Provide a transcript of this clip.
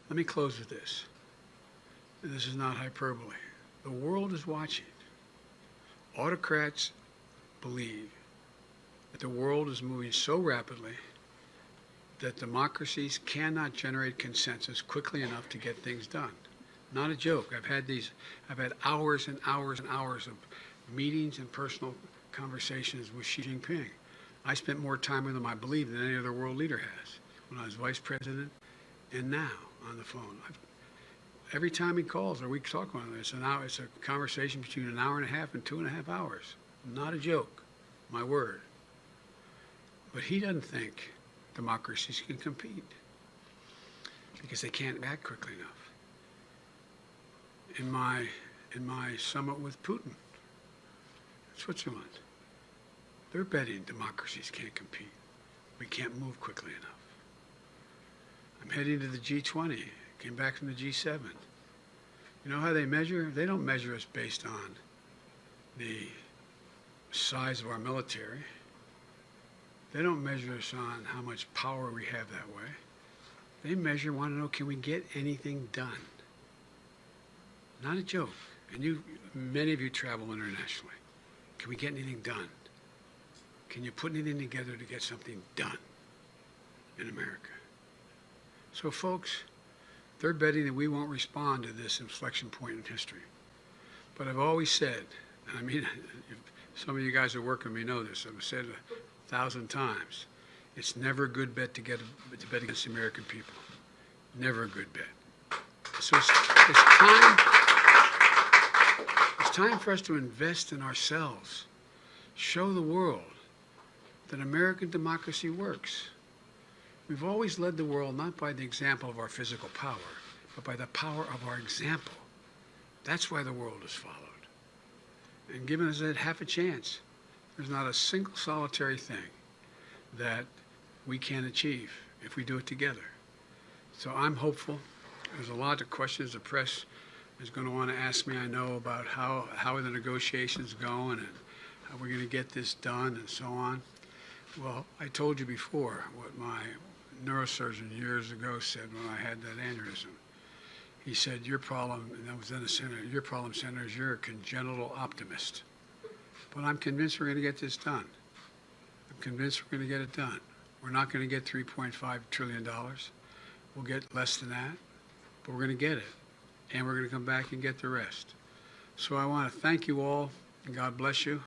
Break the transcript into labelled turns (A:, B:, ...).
A: Let me close with this. And this is not hyperbole. The world is watching. Autocrats believe that the world is moving so rapidly that democracies cannot generate consensus quickly enough to get things done. Not a joke. I've had hours and hours and hours of meetings and personal conversations with Xi Jinping. I spent more time with him, I believe, than any other world leader has when I was vice president and now on the phone. Every time he calls or we talk on it, it's a conversation between an hour and a half and 2.5 hours. Not a joke, my word. But he doesn't think democracies can compete because they can't act quickly enough. In my summit with Putin, Switzerland, they're betting democracies can't compete. We can't move quickly enough. I'm heading to the G20. Came back from the G7. You know how they measure? They don't measure us based on the size of our military. They don't measure us on how much power we have that way. They want to know, can we get anything done? Not a joke. And many of you travel internationally. Can we get anything done? Can you put anything together to get something done in America? So folks, they're betting that we won't respond to this inflection point in history. But I've always said, and I mean, some of you guys who work with me know this, I've said 1,000 times, it's never a good bet to bet against the American people. Never a good bet. So it's time for us to invest in ourselves. Show the world that American democracy works. We've always led the world not by the example of our physical power, but by the power of our example. That's why the world has followed. And given us that half a chance, there's not a single solitary thing that we can achieve if we do it together. So I'm hopeful. There's a lot of questions the press is going to want to ask me, I know, about how are the negotiations going and how we're going to get this done and so on. Well, I told you before what my neurosurgeon years ago said when I had that aneurysm. He said, your problem, and that was then a senator, your problem, Senator, is you're a congenital optimist. But I'm convinced we're going to get this done. I'm convinced we're going to get it done. We're not going to get $3.5 trillion. We'll get less than that, but we're going to get it. And we're going to come back and get the rest. So I want to thank you all, and God bless you.